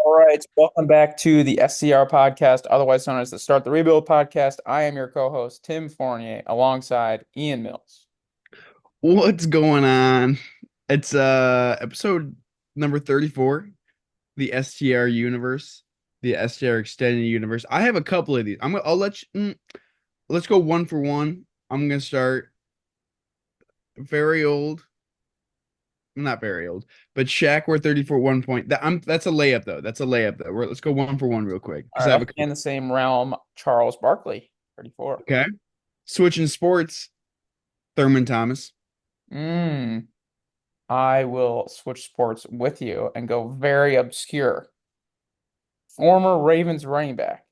All right, welcome back to the STR podcast, otherwise known as the Start the Rebuild podcast. I am your co-host, Tim Fournier, alongside Ian Mills. What's going on? It's episode number 34, the STR universe, the STR extended universe. I have a couple of these. I'll let you let's go one for one. I'm gonna start very old. Not very old, but Shaq we're 34 one point. That's a layup though. That's a layup though. Let's go one for one real quick All because right, I I'll have a stay in couple. the same realm, Charles Barkley, 34. Okay. Switching sports, Thurman Thomas. Mm, I will switch sports with you and go very obscure. Former Ravens running back,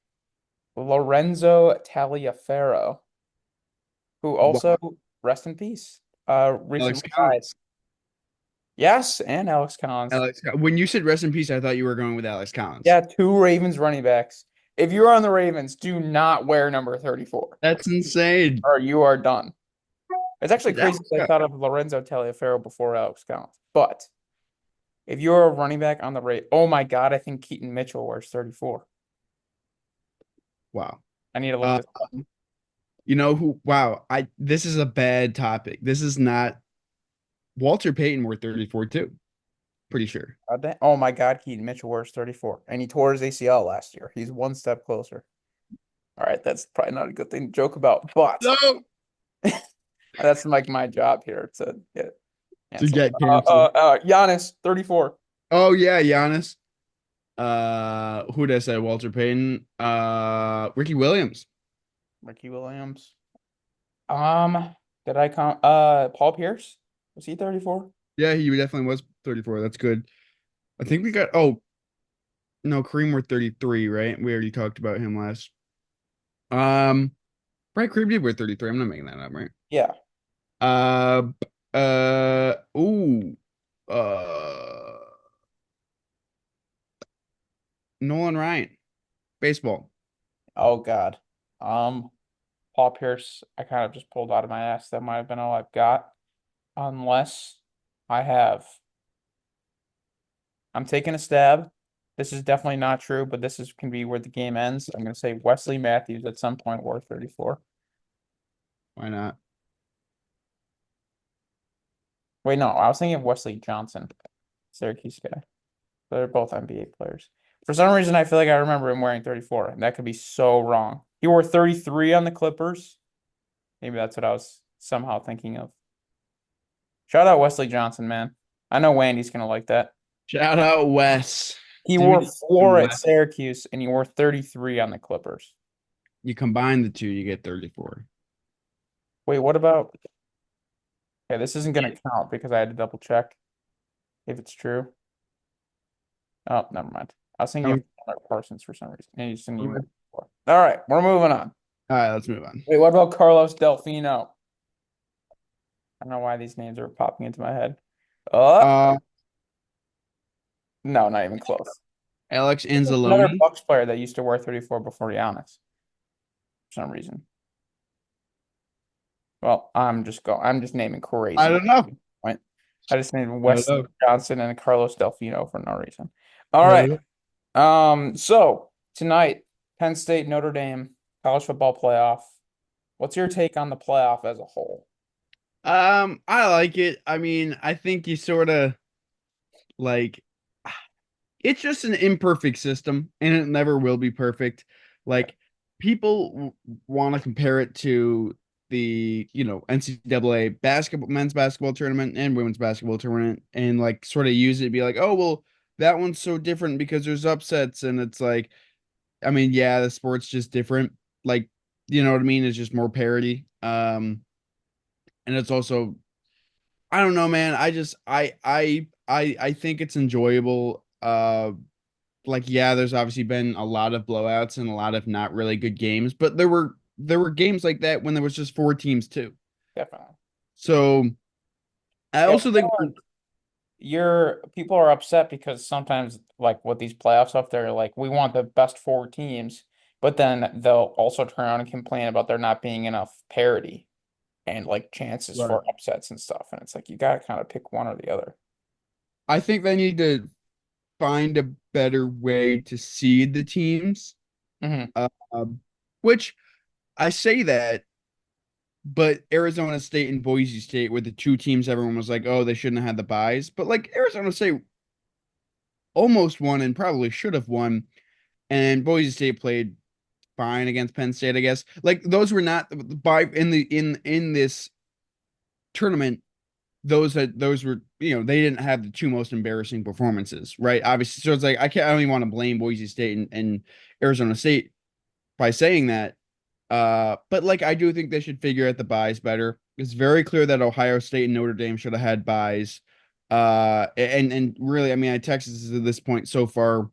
Lorenzo Taliaferro, who also, Wow. rest in peace, Alex recently died. Collins. Yes, and Alex Collins. When you said rest in peace, I thought you were going with Alex Collins. Yeah, two Ravens running backs. If you're on the Ravens, do not wear number 34 That's insane. or you are done. It's actually crazy Alex that I thought of Lorenzo Taliaferro before Alex Collins. But if you're a running back on the rate, oh my God, I think Keaton Mitchell wears 34. Wow. I need to look Uh, this up. you know who? Wow. This is a bad topic. This is not Walter Payton wore 34 too. Pretty sure. Oh my God, Keaton Mitchell wears 34. And he tore his ACL last year. He's one step closer. All right, that's probably not a good thing to joke about, but No. that's like my job here to get To canceled. get canceled. Giannis, 34. Oh yeah, Giannis. Who did I say? Walter Payton. Ricky Williams. Ricky Williams. Did I count Paul Pierce? Was he 34? Yeah, he definitely was 34. That's good. I think we got oh no, Kareem were 33, right? We already talked about him last. Um, Brad Kareem did wear 33. I'm not making that up, right? Yeah. Uh, ooh, uh, Nolan Ryan, baseball. Oh God. Um, Paul Pierce, I kind of just pulled out of my ass. That might have been all I've got. Unless I have. I'm taking a stab. This is definitely not true, but this is can be where the game ends. I'm gonna say Wesley Matthews at some point wore 34. Why not? Wait, no, I was thinking of Wesley Johnson, Syracuse guy. They're both NBA players. For some reason, I feel like I remember him wearing 34, and that could be so wrong. He wore 33 on the Clippers. Maybe that's what I was somehow thinking of. Shout out Wesley Johnson, man. I know Wandy's gonna like that. Shout out Wes. He wore Dude, 4 at Syracuse, and he wore 33 on the Clippers. you combine the two, you get 34. Wait, what about? Okay, this isn't gonna count because I had to double check if it's true. Oh, never mind. I was thinking of Um, Parsons for some reason. And he just didn't okay. even. All right, we're moving on. All right, let's move on. Wait, what about Carlos Delfino? I don't know why these names are popping into my head. Uh, Uh, no, not even close. Alex Another Anzalone. Bucks player that used to wear 34 before Giannis for some reason. Well, I'm just naming I crazy. don't know. Right? I just named I don't Wesley know. Johnson and Carlos Delfino for no reason. All I right. don't know. So tonight, Penn State, Notre Dame, college football playoff. What's your take on the playoff as a whole? I like it. I mean, I think you sort of like it's just an imperfect system and it never will be perfect. Yeah, Like people want to compare it to the, NCAA basketball, men's basketball tournament and women's basketball tournament and like sort of use it to be like, oh, well, that one's so different because there's upsets. And it's like, I mean, yeah, the sport's just different. Like, you know what I mean? It's just more parity. And it's also I don't know, man. I just I think it's enjoyable. Like yeah, there's obviously been a lot of blowouts and a lot of not really good games, but there were games like that when there was just four teams too. definitely. So I Yeah, also think people are upset because sometimes like with these playoff stuff, they're like, we want the best four teams, but then they'll also turn around and complain about there not being enough parity and like chances Right. for upsets and stuff. And it's like you gotta kind of pick one or the other. I think they need to find better way to seed the teams. Hmm. Um, which I say that, but Arizona State and Boise State were the two teams everyone was like, oh, they shouldn't have had the buys. But like Arizona State almost won and probably should have won. And Boise State played fine against Penn State, I guess. Like those were not by in this tournament. Those were they didn't have the two most embarrassing performances, right? Obviously, so it's like I don't even want to blame Boise State and Arizona State by saying that. But like I do think they should figure out the buys better. It's very clear that Ohio State and Notre Dame should have had buys. And really, I mean, Texas is at this point so far.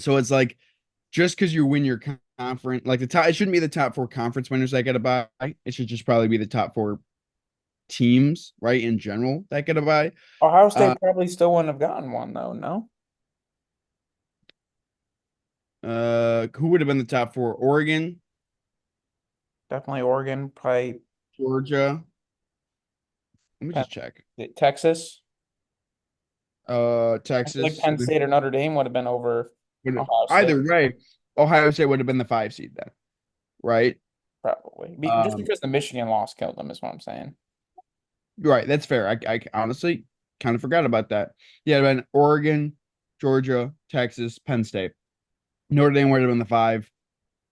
So it's like just because you win your conference, like the top, it shouldn't be the top four conference winners that get a buy. It should just probably be the top four teams, right, in general that get a buy. Ohio Uh, State probably still wouldn't have gotten one though. No, who would have been the top four? Oregon, definitely Oregon, probably Georgia. Let me Penn, just check. Texas. I feel like Texas. Penn State or Notre Dame would have been over Ohio State, Either way, Ohio State would have been the 5 seed then, right? probably. Just Um, because the Michigan loss killed them is what I'm saying. right, that's fair. I honestly kind of forgot about that. Yeah, it'd been Oregon, Georgia, Texas, Penn State. Notre Dame would have been the 5.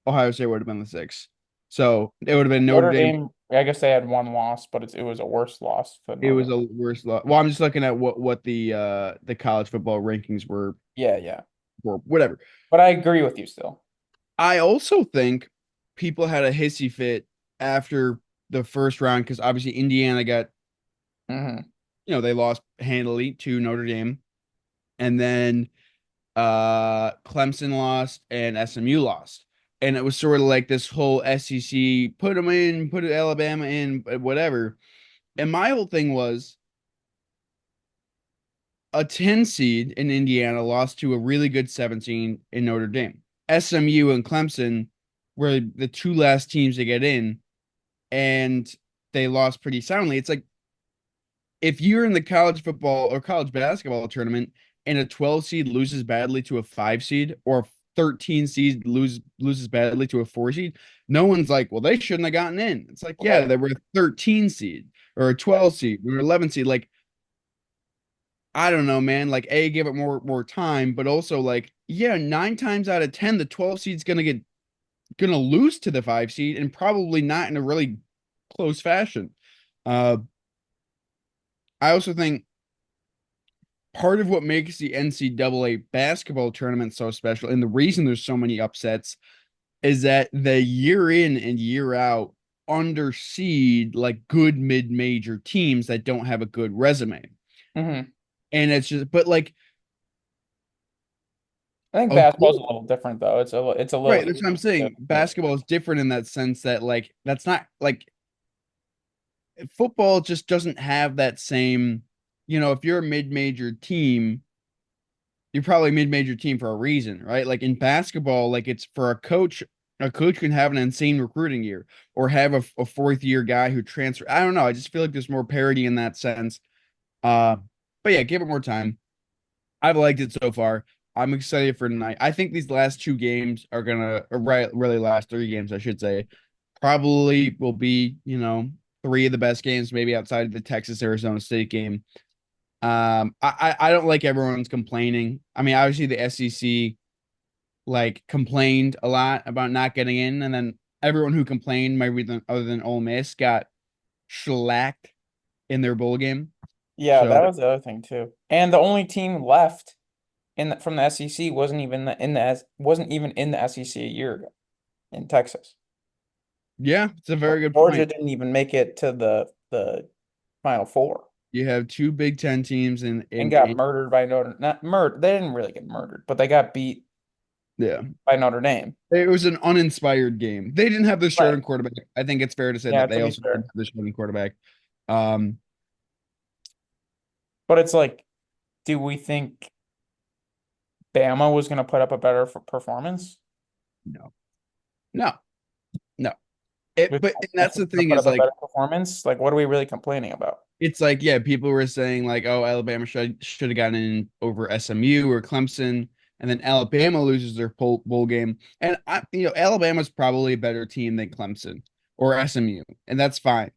Ohio State would have been the 6. So it would have been Notre Notre Dame. Dame, I guess they had one loss, but it was a worse loss for It Notre was Dame. a worse lot. Well, I'm just looking at what the college football rankings were Yeah, yeah. for whatever. But I agree with you still. I also think people had a hissy fit after the first round because obviously Indiana got, Hmm. they lost handily to Notre Dame. And then Clemson lost and SMU lost. And it was sort of like this whole SEC put them in, put Alabama in, whatever. And my whole thing was a 10 seed in Indiana lost to a really good 17 in Notre Dame. SMU and Clemson were the two last teams to get in, and they lost pretty soundly. It's like if you're in the college football or college basketball tournament and a 12 seed loses badly to a 5 seed or a 13 seed loses badly to a 4 seed, no one's like, well, they shouldn't have gotten in. It's like, yeah, Right. they were a 13 seed or a 12 seed or 11 seed. Like, I don't know, man. Like, A, give it more time, but also like, yeah, 9 times out of 10, the 12 seed's gonna lose to the 5 seed and probably not in a really close fashion. Uh I also think part of what makes the NCAA basketball tournament so special, and the reason there's so many upsets, is that the year in and year out underseed like good mid-major teams that don't have a good resume. Hmm. And it's just, but like I think a basketball's good, a little different though. It's a little right, that's what I'm easier saying. Basketball is different in that sense that like that's not like football just doesn't have that same, if you're a mid-major team, you're probably a mid-major team for a reason, right? Like in basketball, like it's for a coach can have an insane recruiting year or have a fourth year guy who transfer. I don't know. I just feel like there's more parity in that sense. Uh, but yeah, give it more time. I've liked it so far. I'm excited for tonight. I think these last two games are gonna, or right, really last 3 games, I should say, probably will be, three of the best games, maybe outside of the Texas Arizona State game. I don't like everyone's complaining. I mean, obviously the SEC like complained a lot about not getting in, and then everyone who complained, maybe other than Ole Miss, got shellacked in their bowl game. Yeah, So that was the other thing too. And the only team left from the SEC wasn't even in the SEC a year ago in Texas. yeah, it's a very good Georgia point. didn't even make it to the Final Four You have two Big Ten teams and got murdered by not murdered. They didn't really get murdered, but they got beat yeah. by Notre Dame. It was an uninspired game. They didn't have the Right. starting quarterback. I think it's fair to say Yeah, that to they be also didn't fair. have the starting quarterback. Um, But it's like, do we think Bama was going to put up a better performance? no, no, no. Do we But and think that's the Texas gonna thing put is up a like better performance? Like, what are we really complaining about? it's like yeah, people were saying like, oh, Alabama should have gotten in over SMU or Clemson, and then Alabama loses their bowl game. And Alabama's probably a better team than Clemson or SMU, and that's fine.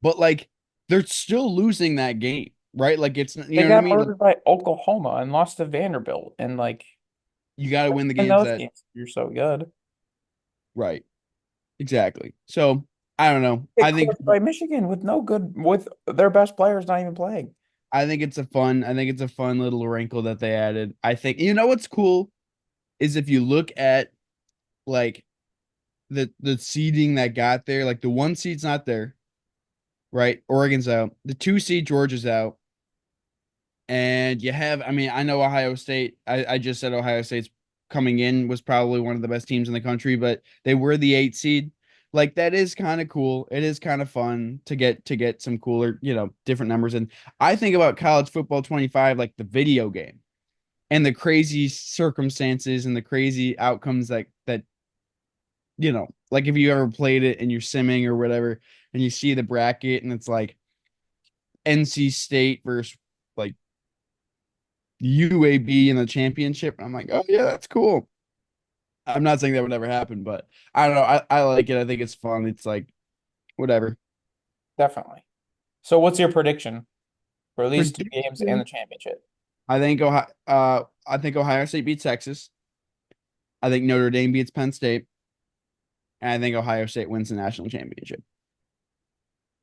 But like, they're still losing that game, right? Like, it's you They know what I got mean. Like, murdered by Oklahoma and lost to Vanderbilt, and like you got to win the in games those that games, you're so good. right, exactly. So I don't know. Get crushed by Michigan with no good with their best players not even playing. I think it's a fun little wrinkle that they added. I think what's cool is if you look at like the seeding that got there, like the one seed's not there, right? Oregon's out. The two seed Georgia's out. And you have, I mean, I know Ohio State. I just said Ohio State's coming in was probably one of the best teams in the country, but they were the 8 seed. Like that is kind of cool. It is kind of fun to get some cooler, different numbers. And I think about college football 25 like the video game and the crazy circumstances and the crazy outcomes that like if you ever played it and you're simming or whatever, and you see the bracket and it's like NC State versus like UAB in the championship. And I'm like, oh yeah, that's cool. I'm not saying that would never happen, but I don't know. I like it. I think it's fun. It's like whatever. Definitely. So what's your prediction for these two games and Prediction. the championship? I think Ohio State beats Texas. I think Notre Dame beats Penn State. And I think Ohio State wins the national championship.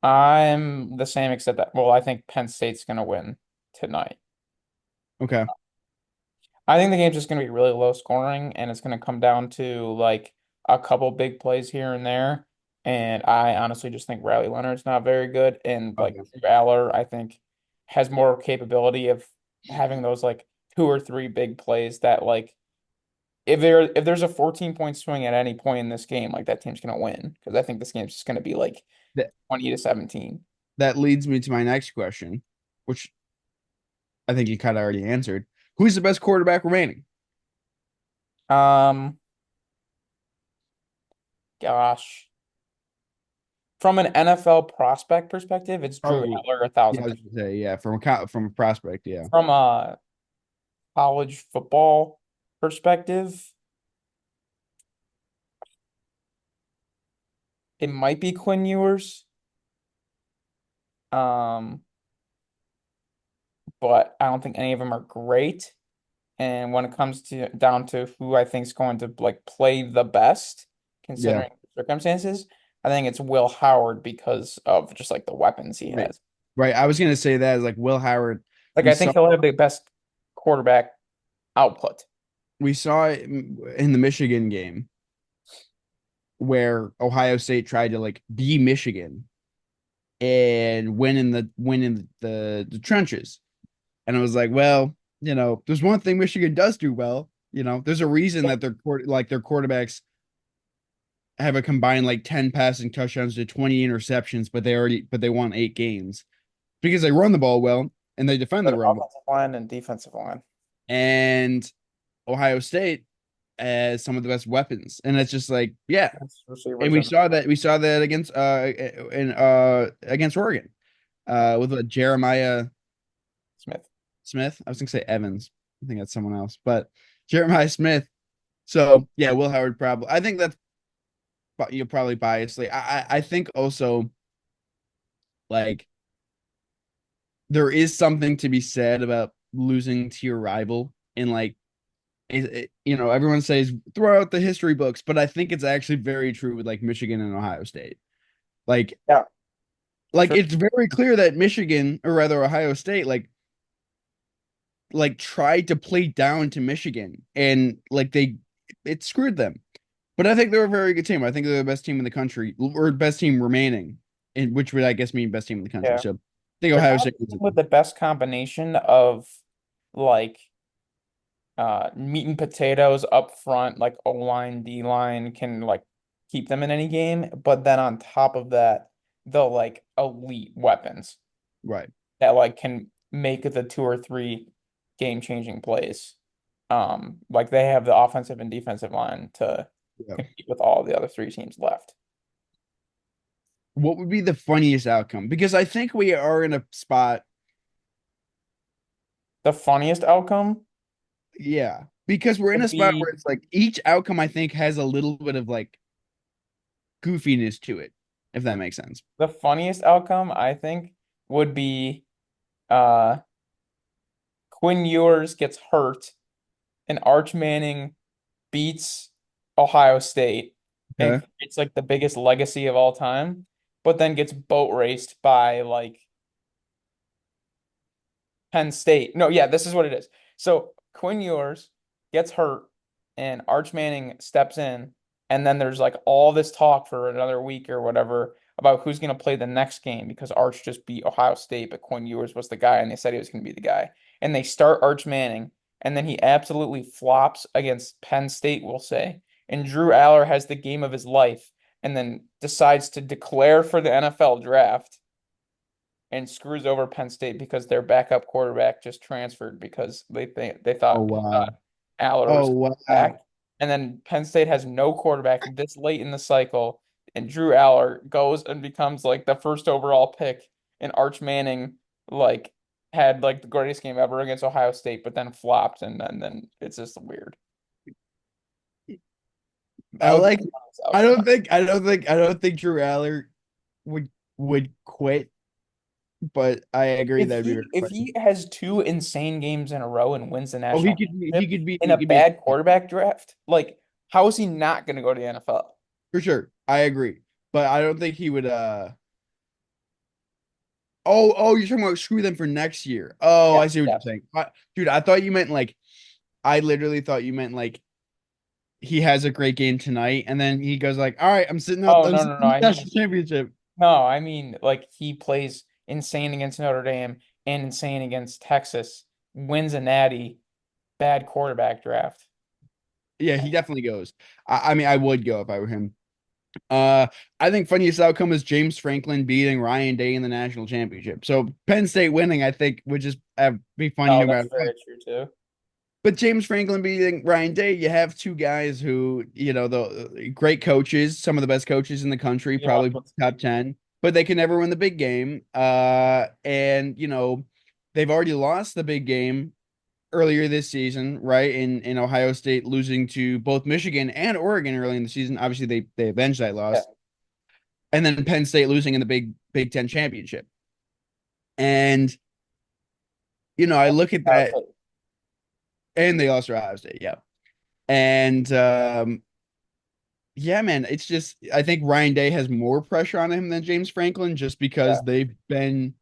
I'm the same except that well, I think Penn State's gonna win tonight. Okay. I think the game's just gonna be really low scoring and it's gonna come down to like a couple big plays here and there. And I honestly just think Riley Leonard's not very good. And like Okay. Drew Aller, I think, has more capability of having those like two or three big plays that like if there's a 14-point swing at any point in this game, like that team's gonna win. Because I think this game's just gonna be like That 20-17. that leads me to my next question, which I think you kind of already answered. Who's the best quarterback remaining? Um, gosh. From an NFL prospect perspective, it's Drew Oh, Aller a yeah, I thousand was percent. gonna say, yeah, from a prospect, yeah. From a college football perspective, it might be Quinn Ewers. Um, but I don't think any of them are great. And when it comes to down to who I think is going to like play the best, Yeah. considering the circumstances, I think it's Will Howard because of just like the weapons he Right. has. Right. I was gonna say that as like Will Howard. Like We I saw think he'll have the best quarterback output. we saw it in the Michigan game where Ohio State tried to like be Michigan and win in the trenches. And I was like, well, there's one thing Michigan does do well. There's a reason that their quarterbacks have a combined like 10 passing touchdowns to 20 interceptions, but they won 8 games because they run the ball well and they defend the Better run well. offensive line and defensive line. And Ohio State as some of the best weapons. And it's just like, yeah. Yes, And receivers we and saw that against Oregon. With Jeremiah Smith. Smith. I was gonna say Evans. I think that's someone else, but Jeremiah Smith. So yeah, Will Howard probably. I think that's you're probably biasly. I think also like there is something to be said about losing to your rival and like everyone says throw out the history books, but I think it's actually very true with like Michigan and Ohio State. Like Yeah, like sure. it's very clear that Michigan or rather Ohio State like tried to play down to Michigan and like it screwed them. But I think they're a very good team. I think they're the best team in the country or best team remaining, and which would I guess mean best team in the country. Yeah. So I think They're Ohio kind State of wins it. with the best combination of like meat and potatoes up front, like O line, D line can like keep them in any game, but then on top of that, the like elite weapons Right. that like can make the two or three game changing plays. Like they have the offensive and defensive line to Yeah. compete with all the other three teams left. What would be the funniest outcome? Because I think we are in a spot. The funniest outcome, Yeah. because we're in would a spot where be it's like each outcome I think has a little bit of like goofiness to it, if that makes sense. the funniest outcome, I think, would be uh Quinn Ewers gets hurt and Arch Manning beats Ohio State and Okay. creates like the biggest legacy of all time, but then gets boat raced by like Penn State. No, yeah, this is what it is. So Quinn Ewers gets hurt and Arch Manning steps in, and then there's like all this talk for another week or whatever about who's going to play the next game because Arch just beat Ohio State, but Quinn Ewers was the guy, and they said he was going to be the guy. And they start Arch Manning, and then he absolutely flops against Penn State, we'll say. And Drew Aller has the game of his life, and then decides to declare for the NFL draft and screws over Penn State because their backup quarterback just transferred because they Oh thought wow. Aller Oh was wow. back, and then Penn State has no quarterback this late in the cycle, and Drew Aller goes and becomes like the first overall pick, and Arch Manning like had like the greatest game ever against Ohio State, but then flopped, and then it's just weird. I That would be like the honest outcome. I don't think Drew Aller would quit, but I agree that'd be very If funny. he has two insane games in a row and wins the Oh, national championship in he a could be bad quarterback draft, like how is he not going to go to the NFL? for sure. I agree. But I don't think he would oh, you're talking about screw them for next year. Oh, Yeah, I see what yeah. you're saying. Dude, I thought you meant like I literally thought you meant like he has a great game tonight and then he goes like, "All right, Oh I'm no, sitting no, no. in I the mean national championship." no, I mean like he plays insane against Notre Dame and insane against Texas, wins a natty, bad quarterback draft. Yeah, he definitely goes. I mean, I would go if I were him. Uh, I think funniest outcome is James Franklin beating Ryan Day in the national championship. So Penn State winning, I think, would just be funny Oh, no that's matter what. very true too. But James Franklin beating Ryan Day, you have two guys who, the great coaches, some of the best coaches in the country, You lost probably what's top 10, but they can never win the big game. And they've already lost the big game earlier this season, right? In Ohio State losing to both Michigan and Oregon early in the season. Obviously, they avenged that yeah. loss, and then Penn State losing in the Big Ten championship. And I look at that, and they lost to Ohio State, yeah. And yeah, man, it's just I think Ryan Day has more pressure on him than James Franklin, just Yeah. because they've been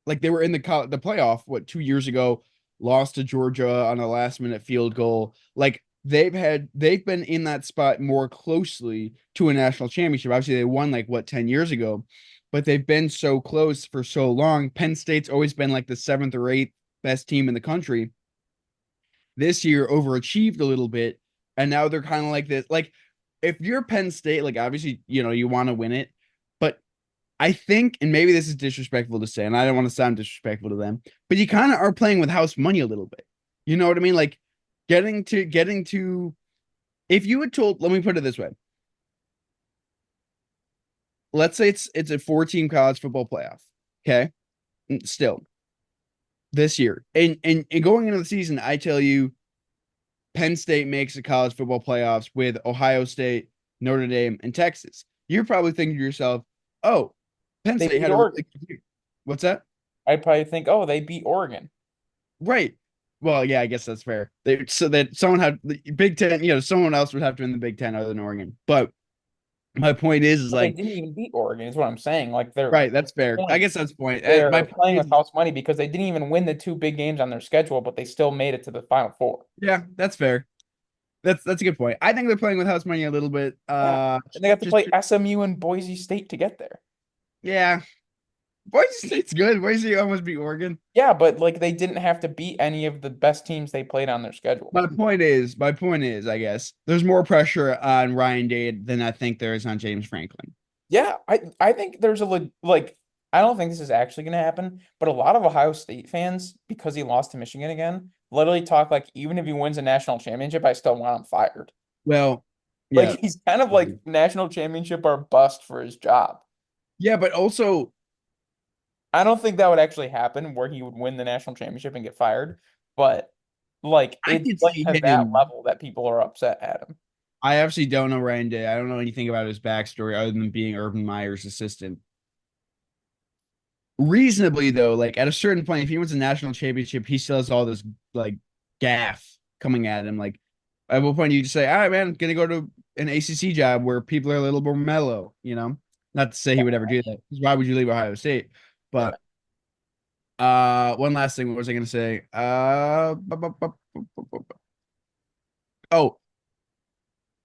like they were in the playoff 2 years ago, lost to Georgia on a last minute field goal. Like they've been in that spot more closely to a national championship. Obviously, they won like 10 years ago, but they've been so close for so long. Penn State's always been like the seventh or eighth best team in the country. This year overachieved a little bit, and now they're kind of like this. Like if you're Penn State, like obviously you want to win it, but I think, and maybe this is disrespectful to say, and I don't want to sound disrespectful to them, but you kind of are playing with house money a little bit. You know what I mean? Like getting to if you had told, let me put it this way. Let's say it's a four-team college football playoff. Okay. Still this year. And going into the season, I tell you, Penn State makes the college football playoffs with Ohio State, Notre Dame, and Texas. You're probably thinking to yourself, oh, Penn They State beat had a really Oregon. good year. What's that? I'd probably think, oh, they beat Oregon. Right. Well, yeah, I guess that's fair. So that someone had the Big Ten, someone else would have to win the Big Ten other than Oregon. But my point is But they like, didn't even beat Oregon, is what I'm saying. Like right, that's fair. I point. guess that's the point. My They're point playing with is, house money because they didn't even win the two big games on their schedule, but they still made it to the Final Four. yeah, that's fair. That's a good point. I think they're playing with house money a little bit. Yeah. And they have to Just play SMU and Boise State to get there. yeah. Boise State's good. Boise State almost beat Oregon. Yeah, but like they didn't have to beat any of the best teams they played on their schedule. My point is, I guess there's more pressure on Ryan Day than I think there is on James Franklin. Yeah, I think there's like I don't think this is actually going to happen, but a lot of Ohio State fans, because he lost to Michigan again, literally talk like even if he wins a national championship, I still want him fired. Well, Like yeah, he's kind of like national championship or bust for his job. yeah, but also I don't think that would actually happen where he would win the national championship and get fired, but Like I it's could like see to that him. level that people are upset at him. I actually don't know Ryan Day. I don't know anything about his backstory other than being Urban Meyer's assistant. Reasonably though, like at a certain point, if he wins a national championship, he still has all this like gaff coming at him. Like at what point do you just say, "All right, man, I'm gonna go to an ACC job where people are a little more mellow," you know? Not to say he would ever do that. 'Cause why would you leave Ohio State? Yeah. But one last thing, what was I gonna say? Oh,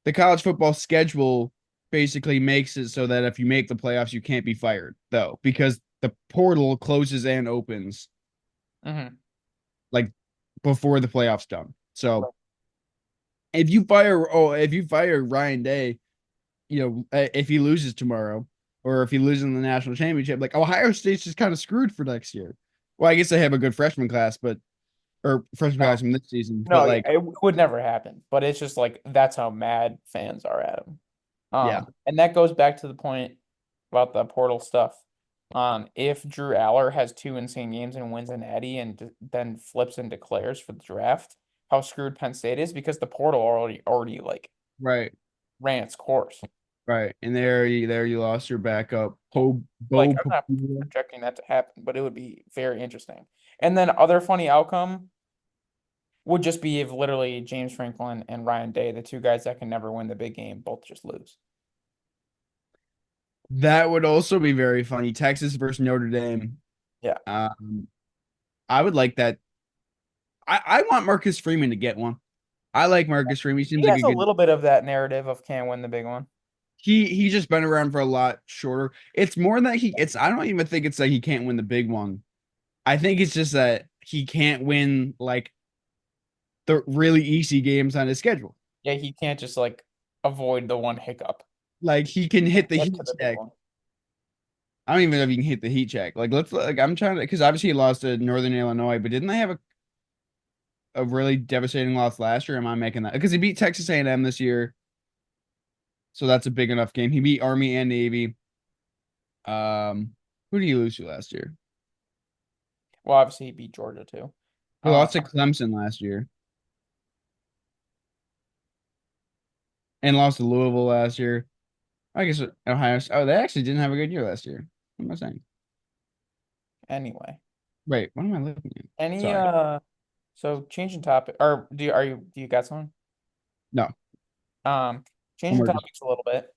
the college football schedule basically makes it so that if you make the playoffs, you can't be fired, though, because the portal closes and opens Hmm. like before the playoffs done. Right. So if you fire Ryan Day, if he loses tomorrow or if he loses in the national championship, like Ohio State's just kind of screwed for next year. Well, I guess they have a good freshman class, but or freshman No, class from this season, but no, yeah, like, it would never happen. But it's just like that's how mad fans are at him. yeah, And that goes back to the point about the portal stuff. If Drew Aller has two insane games and wins an Eddie and then flips and declares for the draft, how screwed Penn State is because the portal already like right, ran its course. right, and there you lost your backup, Like Bo I'm not Papua. projecting that to happen, but it would be very interesting. And then other funny outcome would just be if literally James Franklin and Ryan Day, the two guys that can never win the big game, both just lose. That would also be very funny. Texas versus Notre Dame. Yeah. Um, I would like that. I want Marcus Freeman to get one. I like Marcus Freeman. He seems He like has a a good. little bit of that narrative of can't win the big one. He's just been around for a lot shorter. It's more that he. It's I don't even think it's like he can't win the big one. I think it's just that he can't win like the really easy games on his schedule. Yeah, he can't just like avoid the one hiccup. Like he can hit the Get to heat the big check. one. I don't even know if you can hit the heat check. Like let's like I'm trying to because obviously he lost to Northern Illinois, but didn't they have a really devastating loss last year? Am I making that? Because he beat Texas A&M this year, so that's a big enough game. He beat Army and Navy. Who did he lose to last year? Well, obviously he beat Georgia too. He Um, lost to Clemson last year and lost to Louisville last year. I guess Ohio. Oh, they actually didn't have a good year last year. What am I saying? anyway. Wait, what am I looking at? Any Sorry, so changing topic or do you got something? no. Um, One changing more just topics a little bit.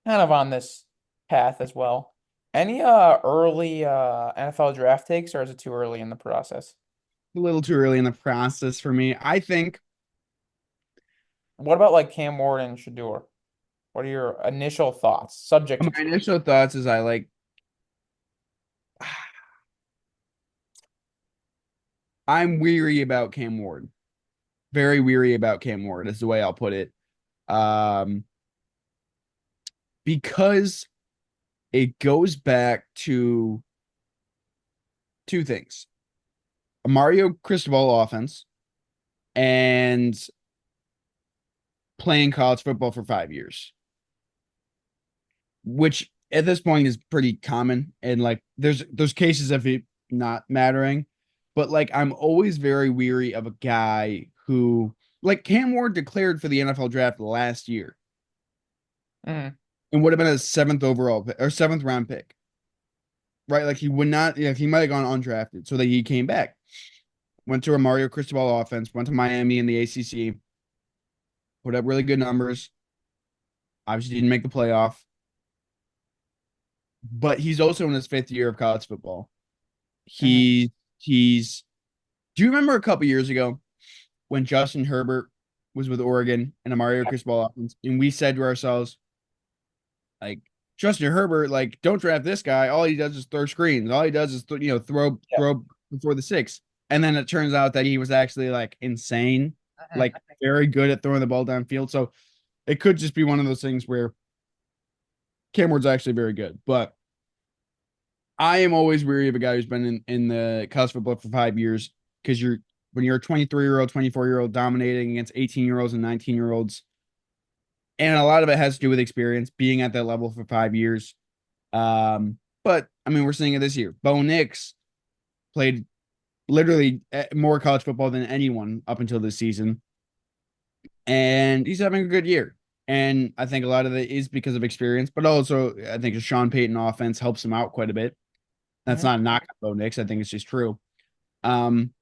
Kind of on this path as well. Any early NFL draft takes or is it too early in the process? a little too early in the process for me. I think What about like Cam Ward and Shador? What are your initial thoughts? Subject my to change. initial thoughts is I like. I'm weary about Cam Ward. Very weary about Cam Ward is the way I'll put it. Um, because it goes back to two things: a Mario Cristobal offense and playing college football for 5 years, which at this point is pretty common. And like, there's cases of it not mattering, but like, I'm always very weary of a guy who like Cam Ward declared for the NFL draft last year Mhm. and would have been a seventh overall or seventh round pick, right? Like he would not, he might have gone undrafted, so that he came back, went to a Mario Cristobal offense, went to Miami in the ACC, put up really good numbers. Obviously, didn't make the playoff, but he's also in his fifth year of college football. Mhm. He's. Do you remember a couple years ago when Justin Herbert was with Oregon and a Mario Cristobal offense, and we said to ourselves, like, Justin Herbert, like, don't draft this guy. All he does is throw screens. All he does is Yeah. throw before the six. And then it turns out that he was actually like insane, Mhm. like very good at throwing the ball downfield. So it could just be one of those things where Cam Ward's actually very good. But I am always weary of a guy who's been in the college football for 5 years because when you're a 23-year-old, 24-year-old dominating against 18-year-olds and 19-year-olds, and a lot of it has to do with experience, being at that level for 5 years. But I mean, we're seeing it this year. Bo Nix played. literally more college football than anyone up until this season, and he's having a good year. And I think a lot of it is because of experience, but also I think the Sean Payton offense helps him out quite a bit. That's Hmm. not a knock on Bo Nix. I think it's just true. Um,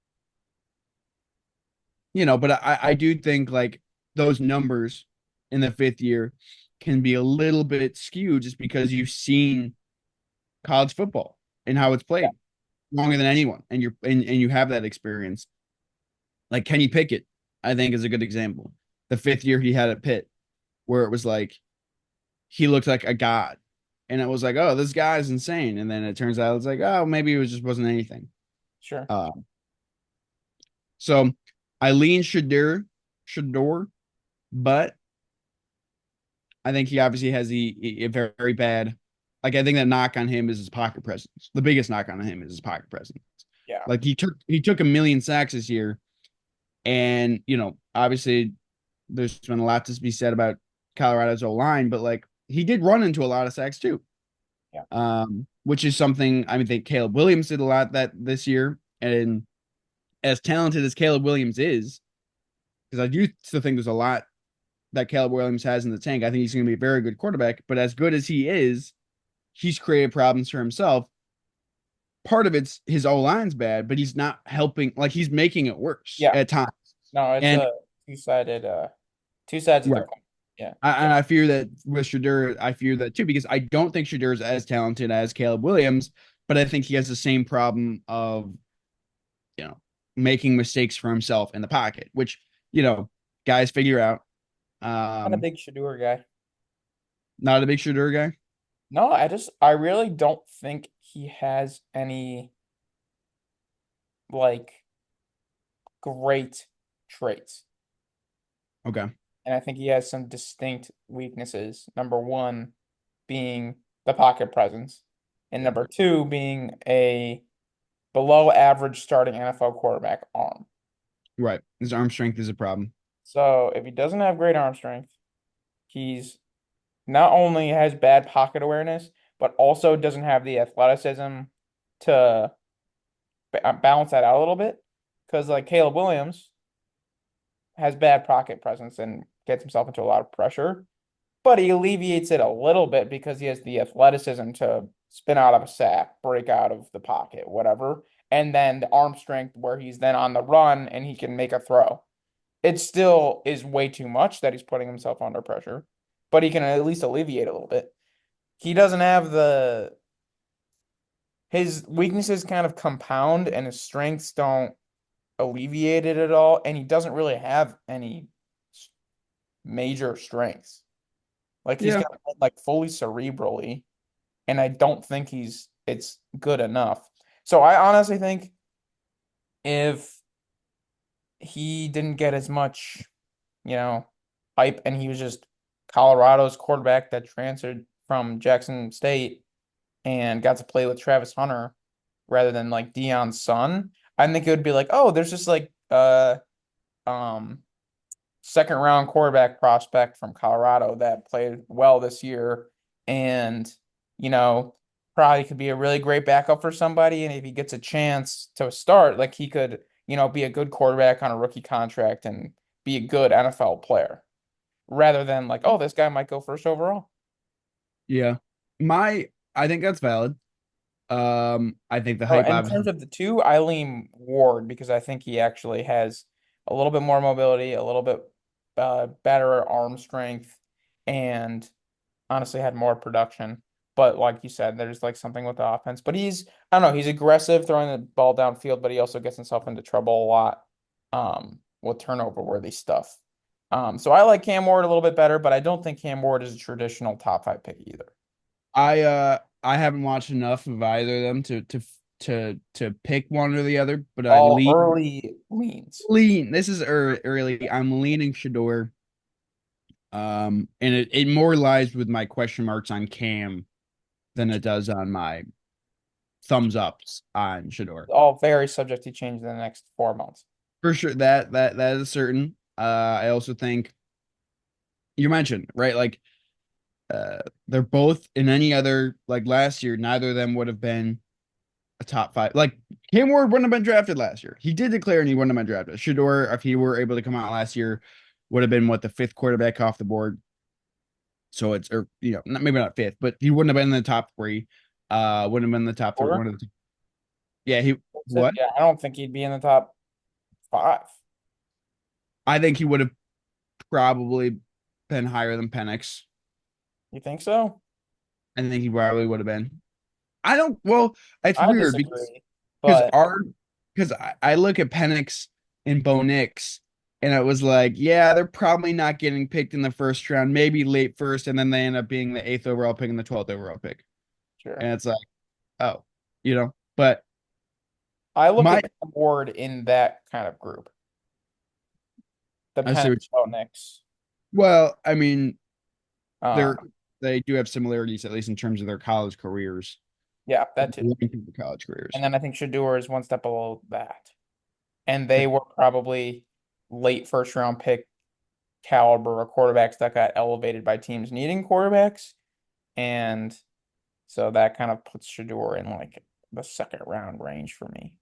but I do think like those numbers in the fifth year can be a little bit skewed just because you've seen college football and how it's Yeah, played longer than anyone, and you have that experience. Like Kenny Pickett, I think is a good example. The fifth year he had at Pitt, where it was like he looked like a god, and it was like, oh, this guy's insane, and then it turns out it's like, oh, maybe it was just wasn't anything. sure. Uh, so I lean Shador, but I think he obviously has a very, very bad. Like I think that knock on him is his pocket presence. The biggest knock on him is his pocket presence. Yeah. Like he took a million sacks this year, and obviously there's been a lot to be said about Colorado's O line, but like he did run into a lot of sacks too. Yeah. Which is something I think Caleb Williams did a lot that this year, and as talented as Caleb Williams is, because I do still think there's a lot that Caleb Williams has in the tank. I think he's going to be a very good quarterback, but as good as he is, he's created problems for himself. Part of it's his O line's bad, but he's not helping. Like he's making it worse Yeah. at times. No, it's And a two-sided, two sides of the right, coin. Yeah. and I fear that with Shadur, I fear that too because I don't think Shadur is as talented as Caleb Williams, but I think he has the same problem of you know making mistakes for himself in the pocket, which guys figure out. Not a Um, big Shador guy. Not a big Shadur guy. No, I really don't think he has any like great traits. Okay. And I think he has some distinct weaknesses. Number one being the pocket presence, and Yeah. number two being a below average starting NFL quarterback arm. Right. His arm strength is a problem. So if he doesn't have great arm strength, he's not only has bad pocket awareness, but also doesn't have the athleticism to balance that out a little bit. Because like Caleb Williams has bad pocket presence and gets himself into a lot of pressure, but he alleviates it a little bit because he has the athleticism to spin out of a sack, break out of the pocket, whatever. And then the arm strength where he's then on the run and he can make a throw. It still is way too much that he's putting himself under pressure, but he can at least alleviate a little bit. He doesn't have his weaknesses kind of compound and his strengths don't alleviate it at all. And he doesn't really have any major strengths. Like he's Yeah. got like fully cerebrally, and I don't think it's good enough. So I honestly think if he didn't get as much, you know, hype and he was just Colorado's quarterback that transferred from Jackson State and got to play with Travis Hunter rather than like Deion's son, I think it would be like, oh, there's just like um second round quarterback prospect from Colorado that played well this year and, you know, probably could be a really great backup for somebody. And if he gets a chance to start, like he could, be a good quarterback on a rookie contract and be a good NFL player rather than like, oh, this guy might go first overall. Yeah. I think that's valid. I think the Oh, hype and in terms obviously. of the two, I lean Ward because I think he actually has a little bit more mobility, a little bit better arm strength, and honestly had more production. But like you said, there's like something with the offense. But I don't know, he's aggressive throwing the ball downfield, but he also gets himself into trouble a lot with turnover worthy stuff. So I like Cam Ward a little bit better, but I don't think Cam Ward is a traditional top five pick either. I haven't watched enough of either of them to pick one or the other, but I All lean early leans. lean. This is early. I'm leaning Shador. And it more lies with my question marks on Cam than it does on my thumbs ups on Shador. All very subject to change in the next 4 months. For sure, that is certain. I also think you mentioned right, like they're both in any other like last year. Neither of them would have been a top five. Like Cam Ward wouldn't have been drafted last year. He did declare and he wouldn't have been drafted. Shador, if he were able to come out last year, would have been what the fifth quarterback off the board. So it's or maybe not fifth, but he wouldn't have been in the top three. Wouldn't have been in the top three. Or One of the yeah, he said, what? yeah, I don't think he'd be in the top five. I think he would have probably been higher than Penix. You think so? I think he probably would have been. I don't well, it's I weird disagree, because but our because I look at Penix and Bo Nix and it was like, yeah, they're probably not getting picked in the first round, maybe late first, and then they end up being the eighth overall pick and the 12th overall pick. sure. And it's like, oh, but I look my at Cam Ward in that kind of group. The I see what Penix Nix. well, I mean, they're Um, they do have similarities, at least in terms of their college careers, yeah, that too. length of the college And careers. then I think Shador is one step below that. And they were probably late first round pick caliber of quarterbacks that got elevated by teams needing quarterbacks. And so that kind of puts Shador in like the second round range for me.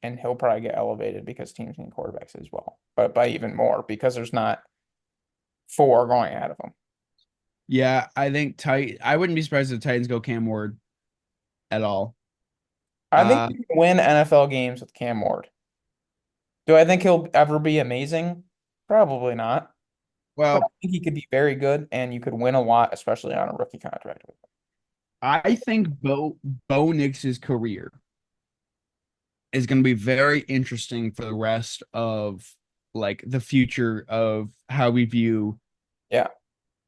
And he'll probably get elevated because teams need quarterbacks as well, but by even more because there's not four going ahead of him. Yeah, I think I wouldn't be surprised if the Titans go Cam Ward at all. I think Uh, he can win NFL games with Cam Ward. Do I think he'll ever be amazing? Probably not. But I well, think he could be very good and you could win a lot, especially on a rookie contract with him. I think Bo Nix's career is going to be very interesting for the rest of like the future of how we view Yeah.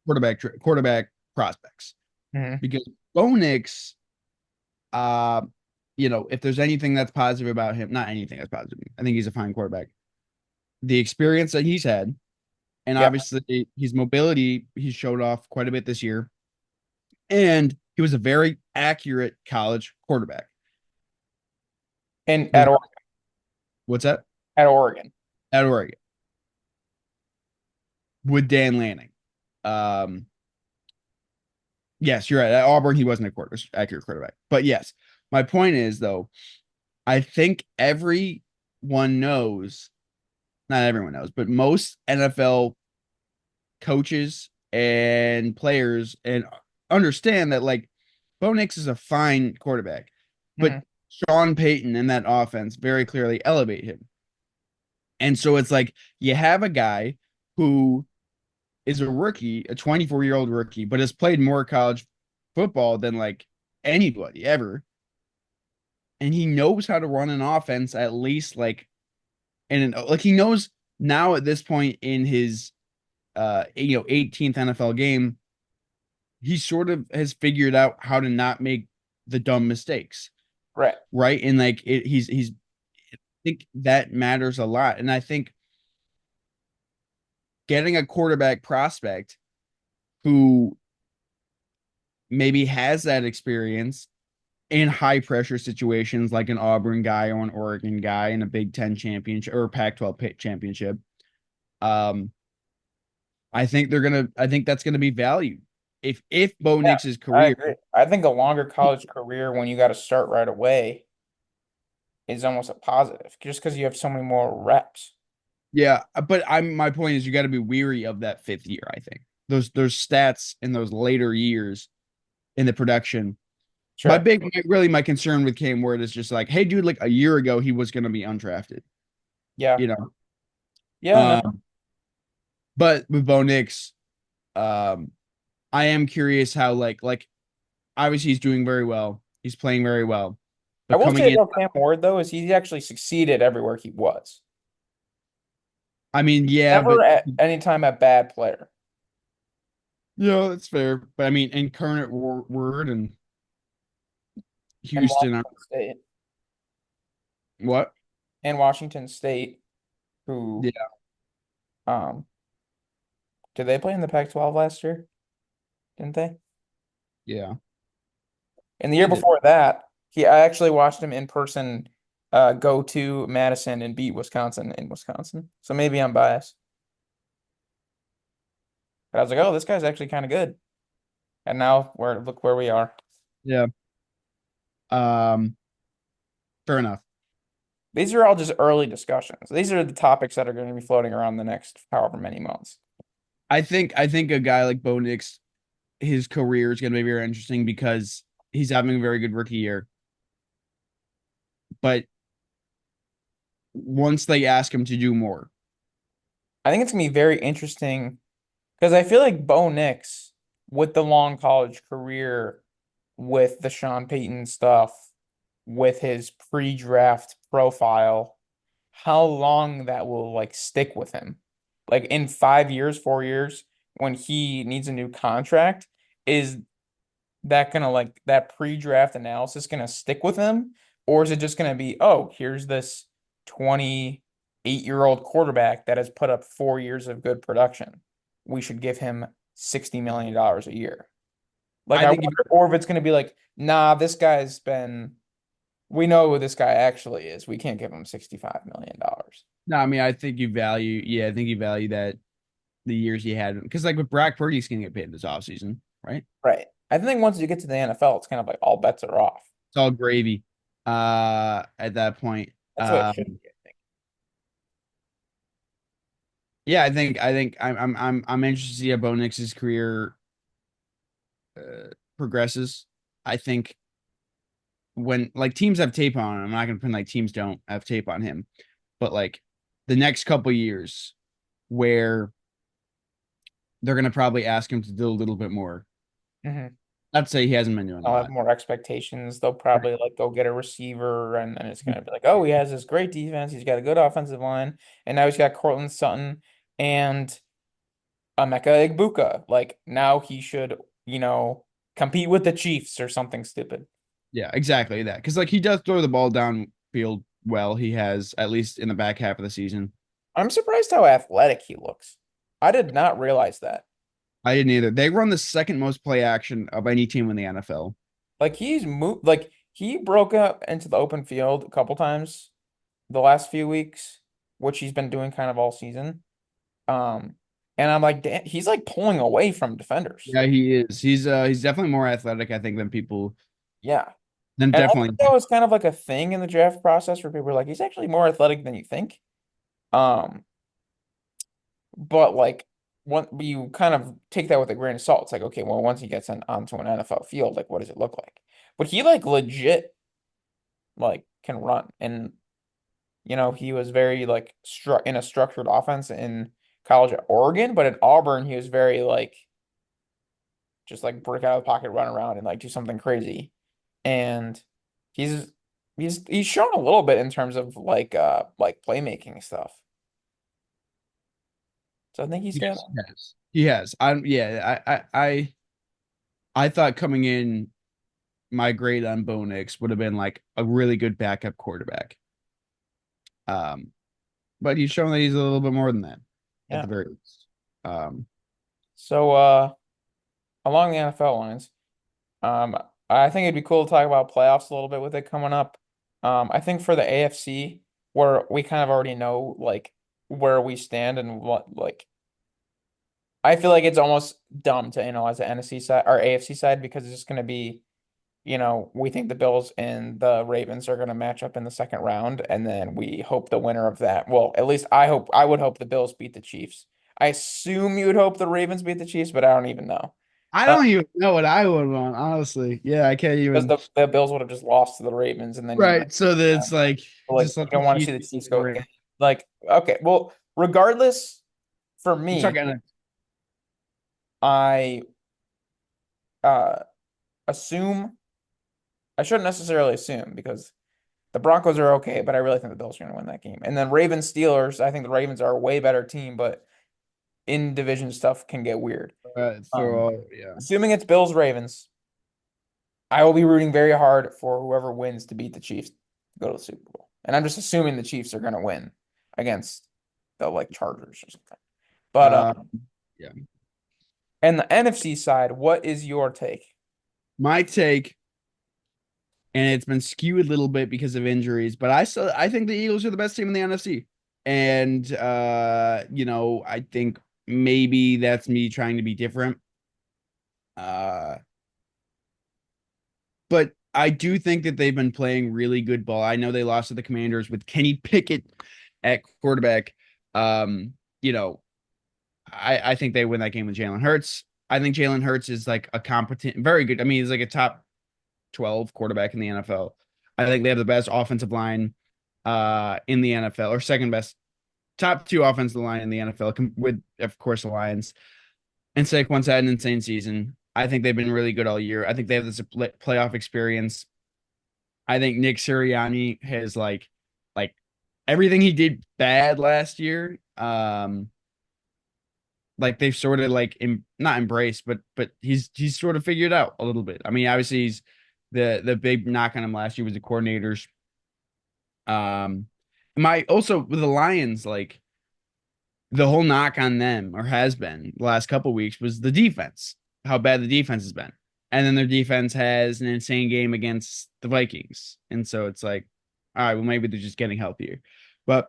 quarterback prospects Mhm. because Bo Nix, uh, if there's anything that's positive about him, not anything that's positive, I think he's a fine quarterback. The experience that he's had, and Yeah. obviously his mobility, he's showed off quite a bit this year, and he was a very accurate college quarterback. And There's what's that At Oregon. at Oregon with Dan Lanning. Um, yes, you're right. At Auburn, he wasn't a accurate quarterback. But yes, my point is though, I think everyone knows, not everyone knows, but most NFL coaches and players and understand that like Bo Nix is a fine quarterback, but Mhm. Sean Payton and that offense very clearly elevate him. And so it's like you have a guy who is a rookie, a 24-year-old rookie, but has played more college football than like anybody ever. And he knows how to run an offense at least and like he knows now at this point in his 18th NFL game, he sort of has figured out how to not make the dumb mistakes, Right. right? And like he's I think that matters a lot. And I think getting a quarterback prospect who maybe has that experience in high pressure situations like an Auburn guy or an Oregon guy in a Big Ten championship or Pac-12 championship. Um, I think that's gonna be valued. If Bo Yeah, Nix's I career, agree. I think a longer college career when you got to start right away is almost a positive just because you have so many more reps. yeah, but my point is you got to be weary of that fifth year. I think those stats in those later years in the production. Sure. My concern with Cam Ward is just like, hey, dude, like a year ago he was gonna be undrafted, Yeah. you know. Yeah, no. Um, but with Bo Nix, um, I am curious how like obviously he's doing very well. He's playing very well. I But will coming say in, about Cam Ward though is he actually succeeded everywhere he was. I mean, yeah, but Never at any time a bad player. that's fair. But I mean, incarnate word and And Houston, Washington State. what? And Washington State, who Yeah, um did they play in the Pac-12 last year? Didn't they? yeah, And the year they did. before that, I actually watched him in person go to Madison and beat Wisconsin in Wisconsin. So maybe I'm biased. But I was like, oh, this guy's actually kind of good. And now look where we are. Yeah. Um, Fair enough. These are all just early discussions. These are the topics that are going to be floating around the next however many months. I think a guy like Bo Nix, his career is going to be very interesting because he's having a very good rookie year. But once they ask him to do more, I think it's gonna be very interesting because I feel like Bo Nix, with the long college career, with the Sean Payton stuff, with his pre-draft profile, how long that will like stick with him. Like in 5 years, 4 years, when he needs a new contract, is that gonna like that pre-draft analysis gonna stick with him? Or is it just gonna be, oh, here's this 28-year-old quarterback that has put up 4 years of good production. We should give him $60 million a year. Like I I think if wonder, or if it's gonna be like, nah, we know who this guy actually is. We can't give him $65 million. no, I mean I think you value I think you value that the years he had because like with Brock Purdy, he's gonna get paid this offseason, right? Right. I think once you get to the NFL, it's kind of like all bets are off. It's all gravy at that point. That's what it should be, I think. Yeah, I think I'm interested to see how Bo Nix's career progresses. I think when like teams have tape on him, I'm not gonna pretend like teams don't have tape on him, but like the next couple years where they're gonna probably ask him to do a little bit more. Mhm. I'd say he hasn't been doing a I'll have lot. more expectations. They'll probably like go get a receiver, and then it's gonna be like, oh, he has this great defense. He's got a good offensive line, and now he's got Cortland Sutton and Emeka Egbuka. Like now he should, compete with the Chiefs or something stupid. Yeah, exactly that. Because like he does throw the ball downfield well. He has at least in the back half of the season. I'm surprised how athletic he looks. I did not realize that. I didn't either. They run the second most play action of any team in the NFL. Like he's moved, like he broke up into the open field a couple times the last few weeks, which he's been doing kind of all season. Um, and I'm like, damn, he's like pulling away from defenders. Yeah, he is. He's definitely more athletic, I think, than people Yeah. than And I think definitely. that was kind of like a thing in the draft process where people were like, he's actually more athletic than you think. Um, but like when you kind of take that with a grain of salt, it's like, okay, well, once he gets onto an NFL field, like what does it look like? But he like legit like can run. And he was very like in a structured offense in college at Oregon, but at Auburn, he was very like just like break out of the pocket, run around, and like do something crazy. And he's he's shown a little bit in terms of like playmaking stuff. So I think he's got Yes, he has. He has. I'm yeah, I thought coming in my grade on Bo Nix would have been like a really good backup quarterback. Um, but he's shown that he's a little bit more than that at yeah. the very least. Um, So along the NFL lines, um I think it'd be cool to talk about playoffs a little bit with it coming up. I think for the AFC, where we kind of already know like where we stand and what like I feel like it's almost dumb to analyze the NFC side or AFC side because it's just going to be, we think the Bills and the Ravens are going to match up in the second round, and then we hope the winner of that. Well, at least I would hope the Bills beat the Chiefs. I assume you would hope the Ravens beat the Chiefs, but I don't even know. I Uh, don't even know what I would want, honestly. Yeah, I can't because even. the Bills would have just lost to the Ravens, and then Right. So that it's like like just you let the don't want to see Chiefs the be Chiefs go great. like okay. Well, regardless, for I'm me, talking I uh assume. I shouldn't necessarily assume because the Broncos are okay, but I really think the Bills are going to win that game. And then Ravens Steelers, I think the Ravens are a way better team, but in division stuff can get weird. Um, yeah. Assuming it's Bills Ravens, I will be rooting very hard for whoever wins to beat the Chiefs to go to the Super Bowl. And I'm just assuming the Chiefs are going to win against the like Chargers or something. But Uh, yeah. and the NFC side, what is your take? My take, and it's been skewed a little bit because of injuries, but I think the Eagles are the best team in the NFC. And I think maybe that's me trying to be different. Uh, but I do think that they've been playing really good ball. I know they lost to the Commanders with Kenny Pickett at quarterback. Um, you know, I think they win that game with Jalen Hurts. I think Jalen Hurts is like a competent, very good. I mean, he's like a top 12 quarterback in the NFL. I think they have the best offensive line in the NFL, or second best, top two offensive line in the NFL, with of course the Lions. And Saquon's had an insane season. I think they've been really good all year. I think they have this playoff experience. I think Nick Sirianni has like everything he did bad last year. Like they've sort of like not embraced, but he's sort of figured out a little bit. I mean, obviously he's the big knock on him last year was the coordinators. My also with the Lions, like the whole knock on them or has been the last couple weeks was the defense, how bad the defense has been. And then their defense has an insane game against the Vikings. And so it's like, all right, well, maybe they're just getting healthier. But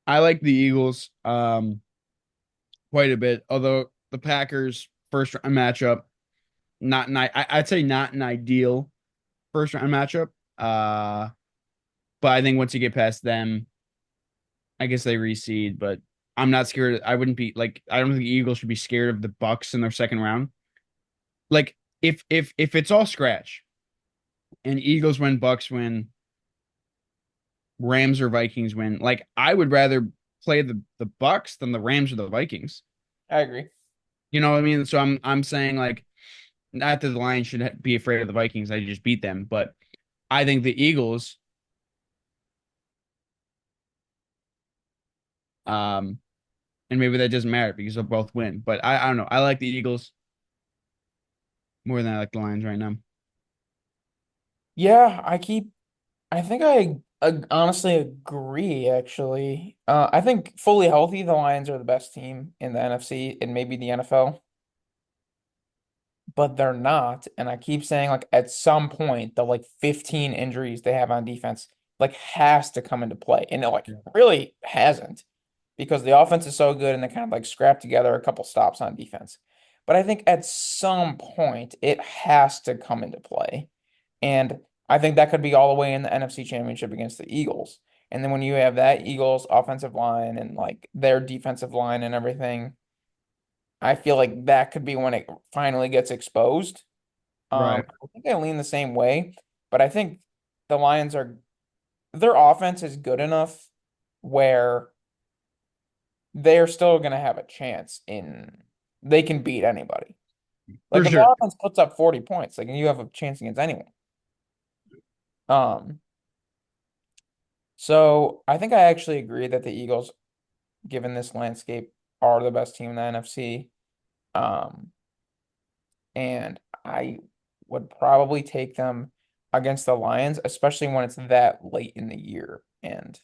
I like the Eagles quite a bit, although the Packers first round matchup, not I'd say not an ideal first round matchup. But I think once you get past them, I guess they reseed, but I'm not scared. I wouldn't be like I don't think the Eagles should be scared of the Bucks in their second round. Like if it's all scratch and Eagles win, Bucks win, Rams or Vikings win, like I would rather play the Bucks than the Rams or the Vikings. I agree. You know what I mean? So I'm saying like not that the Lions should be afraid of the Vikings. I just beat them, but I think the Eagles um and maybe that doesn't matter because they'll both win. But I don't know. I like the Eagles more than I like the Lions right now. Yeah, I think I honestly agree, actually. I think fully healthy, the Lions are the best team in the NFC and maybe the NFL, but they're not. And I keep saying, like, at some point, the like 15 injuries they have on defense, like, has to come into play. And it, like, Yeah. really hasn't because the offense is so good and they kind of like scrap together a couple stops on defense. But I think at some point, it has to come into play. And I think that could be all the way in the NFC Championship against the Eagles. And then when you have that Eagles offensive line and like their defensive line and everything, I feel like that could be when it finally gets exposed. Right. I think I lean the same way, but I think the Lions are their offense is good enough where they're still going to have a chance in they can beat anybody. For Like if sure. the offense puts up 40 points, like you have a chance against anyone. Um, so I think I actually agree that the Eagles, given this landscape, are the best team in the NFC. Um, and I would probably take them against the Lions, especially when it's that late in the year. And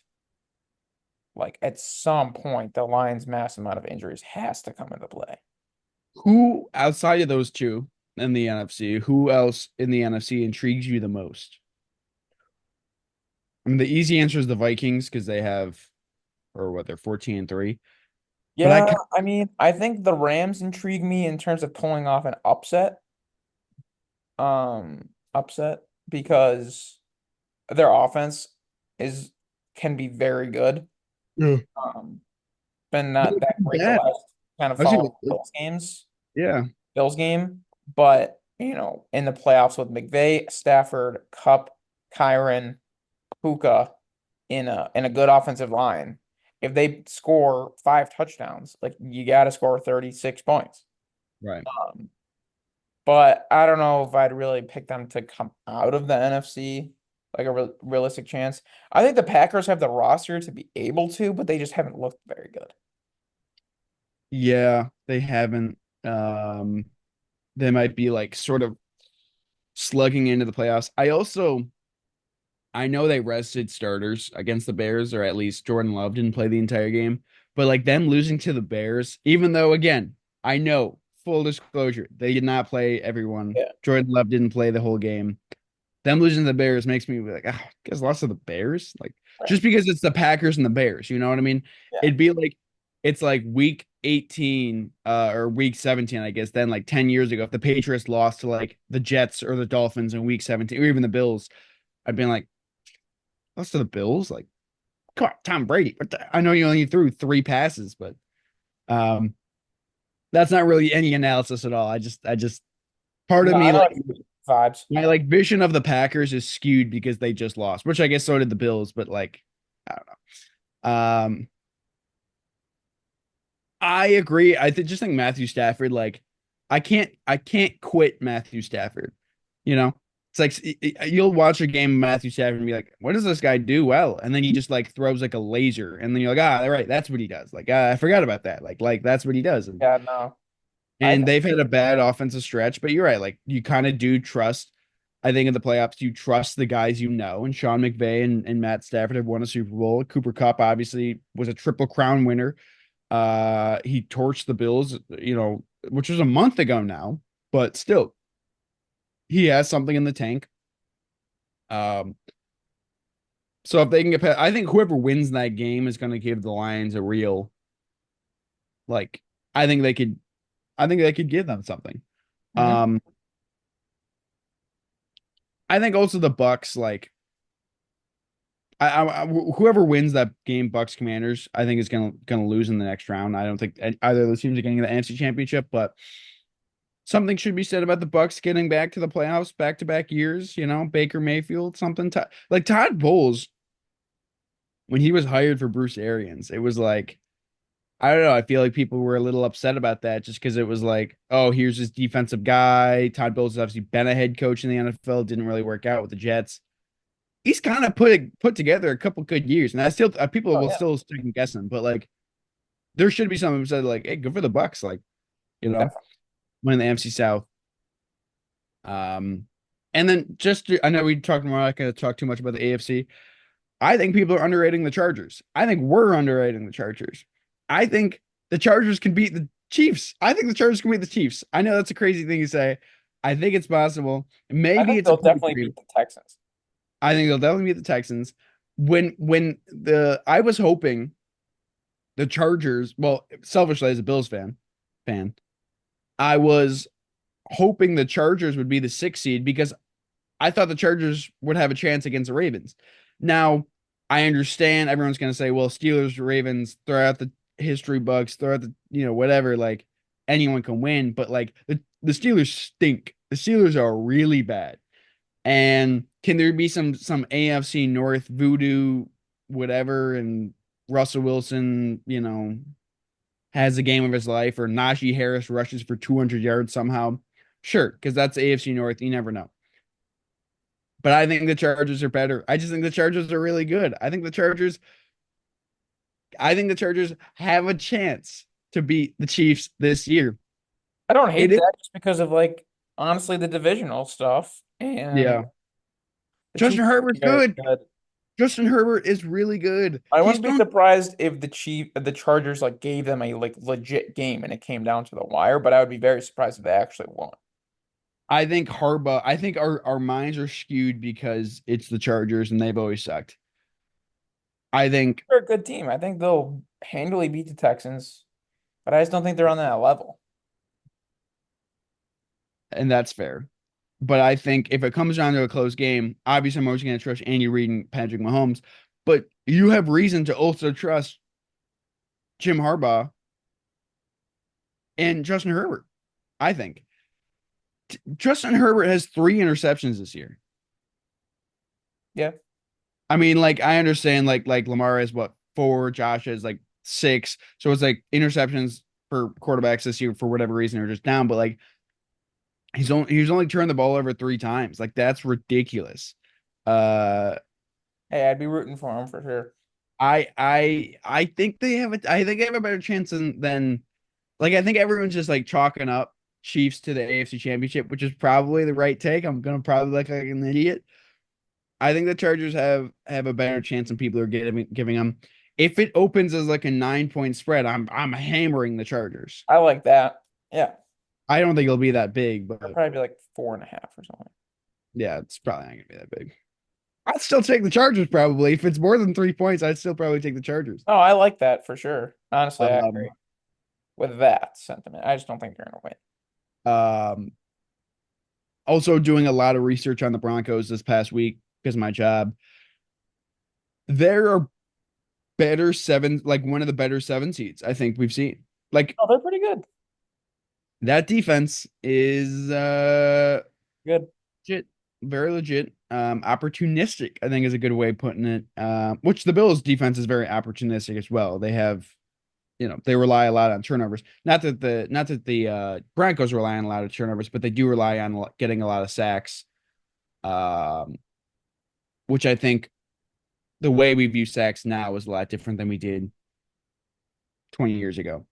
like at some point, the Lions' mass amount of injuries has to come into play. Who outside of those two in the NFC, who else in the NFC intrigues you the most? I mean, the easy answer is the Vikings because they have, or what, they're 14-3. But I Yeah, I mean, I think the Rams intrigue me in terms of pulling off an upset because their offense is can be very good. yeah, Um, been but not it's that great the bad. last kind of I was following gonna, yeah, Bills game, but in the playoffs with McVay, Stafford, Cup, Kyron, Puka in a good offensive line, if they score 5 touchdowns, like you got to score 36 points. right. Um, but I don't know if I'd really pick them to come out of the NFC like a realistic chance. I think the Packers have the roster to be able to, but they just haven't looked very good. Yeah, they haven't. They might be like sort of slugging into the playoffs. I know they rested starters against the Bears, or at least Jordan Love didn't play the entire game. But like them losing to the Bears, even though again, I know full disclosure, they did not play everyone. Yeah. Jordan Love didn't play the whole game. Them losing to the Bears makes me be like, ah, you guys lost to the Bears? Like Right. just because it's the Packers and the Bears, you know what I mean? Yeah. It'd be like it's like week 18 or week 17, I guess, then like 10 years ago, if the Patriots lost to like the Jets or the Dolphins in week 17, or even the Bills, I'd been like, lost to the Bills? Like, come on, Tom Brady. I know you only threw 3 passes, but um that's not really any analysis at all. I just part No, of I me know like it's vibes. my like vision of the Packers is skewed because they just lost, which I guess so did the Bills, but like I don't know. I agree. Just think Matthew Stafford, like I can't quit Matthew Stafford. You know, it's like you'll watch a game of Matthew Stafford and be like, what does this guy do well? And then he just like throws like a laser, and then you're like, ah, right, that's what he does. Like, I forgot about that. Like that's what he does. And, Yeah, no. I and they've had a bad offensive stretch, but you're right. Like you kind of do trust. I think in the playoffs, you trust the guys you know, and Sean McVay and Matt Stafford have won a Super Bowl. Cooper Kupp obviously was a Triple Crown winner. He torched the Bills, which was a month ago now, but still, he has something in the tank. Um, so if they can get past, I think whoever wins that game is going to give the Lions a real, like, I think they could, I think they could give them something. Mhm. Um, I think also the Bucks, like, whoever wins that game, Bucks Commanders, I think is gonna lose in the next round. I don't think either of those teams are getting the NFC Championship, but something should be said about the Bucks getting back to the playoffs back to back years. Baker Mayfield, something like Todd Bowles when he was hired for Bruce Arians. It was like I don't know. I feel like people were a little upset about that just because it was like, oh, here's this defensive guy. Todd Bowles has obviously been a head coach in the NFL. Didn't really work out with the Jets. He's kind of put together a couple good years, and I still people Oh will yeah, still second guess him, but like there should be someone who said like, hey, good for the Bucks, like definitely. win the NFC South. And then I know we talked more. I'm not going to talk too much about the AFC. I think people are underrating the Chargers. I think we're underrating the Chargers. I think the Chargers can beat the Chiefs. I think the Chargers can beat the Chiefs. I know that's a crazy thing to say. I think it's possible. I Maybe think it's a they'll pipe definitely dream. beat the Texans. I think they'll definitely beat the Texans. When the I was hoping the Chargers, well, selfishly as a Bills fan, I was hoping the Chargers would be the 6th seed because I thought the Chargers would have a chance against the Ravens. Now, I understand everyone's going to say, well, Steelers, Ravens, throw out the history books, throw out the, whatever, like anyone can win, but like the Steelers stink. The Steelers are really bad. And can there be some AFC North voodoo, whatever, and Russell Wilson, has a game of his life, or Najee Harris rushes for 200 yards somehow? Sure, because that's AFC North. You never know. But I think the Chargers are better. I just think the Chargers are really good. I think the Chargers have a chance to beat the Chiefs this year. I don't It hate is, that just because of like honestly the divisional stuff and yeah. the Justin Chiefs Herbert's are very good. good. Justin Herbert is really good. I He's wouldn't be thrown. surprised if the Chargers like gave them a like legit game and it came down to the wire, but I would be very surprised if they actually won. I think Harbaugh. I think our minds are skewed because it's the Chargers and they've always sucked. I think, They're a good team. I think they'll handily beat the Texans, but I just don't think they're on that level. and that's fair. But I think if it comes down to a close game, obviously I'm always going to trust Andy Reid and Patrick Mahomes. But you have reason to also trust Jim Harbaugh and Justin Herbert. I think Justin Herbert has 3 interceptions this year. Yeah. I mean, like I understand, like Lamar has what 4, Josh has like 6, so it's like interceptions for quarterbacks this year for whatever reason are just down. But like he's only turned the ball over 3 times. Like that's ridiculous. Uh, Hey, I'd be rooting for him for sure. I think they have a better chance than like I think everyone's just like chalking up Chiefs to the AFC Championship, which is probably the right take. I'm gonna probably look like an idiot. I think the Chargers have a better chance than people are giving them. If it opens as like a 9-point spread, I'm hammering the Chargers. I like that. Yeah. I don't think it'll be that big, It'll but probably be like 4.5 or something. yeah, it's probably not gonna be that big. I'd still take the Chargers probably. If it's more than 3 points, I'd still probably take the Chargers. Oh, I like that for sure. Honestly, I Um, agree. with that sentiment. I just don't think they're gonna win. Um, Also doing a lot of research on the Broncos this past week because of my job. There are better seven, like one of the better seven seeds I think we've seen. Like Oh, they're pretty good. that defense is Good. legit, very legit. Opportunistic, I think is a good way of putting it. Which the Bills defense is very opportunistic as well. They have, they rely a lot on turnovers. Not that the Broncos rely on a lot of turnovers, but they do rely on getting a lot of sacks. Um, which I think the way we view sacks now is a lot different than we did 20 years ago.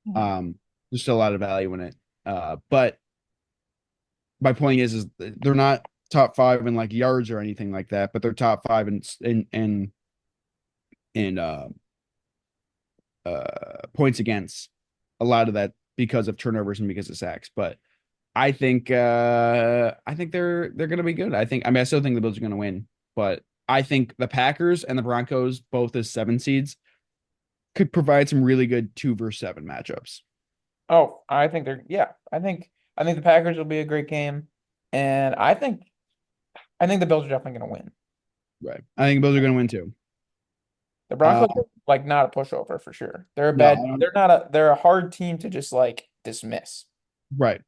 Mhm. Um, there's still a lot of value in it. But my point is they're not top five in like yards or anything like that, but they're top five in points against. A lot of that because of turnovers and because of sacks. But I think they're gonna be good. I still think the Bills are gonna win, but I think the Packers and the Broncos, both as seven seeds, could provide some really good 2 versus 7 matchups. Oh, I think they're yeah. I think the Packers will be a great game, and I think the Bills are definitely gonna win. Right. I think the Bills are gonna win too. The Uh Broncos are like not a pushover for sure. They're a no, bad. I don't They're a hard team to just like dismiss. right.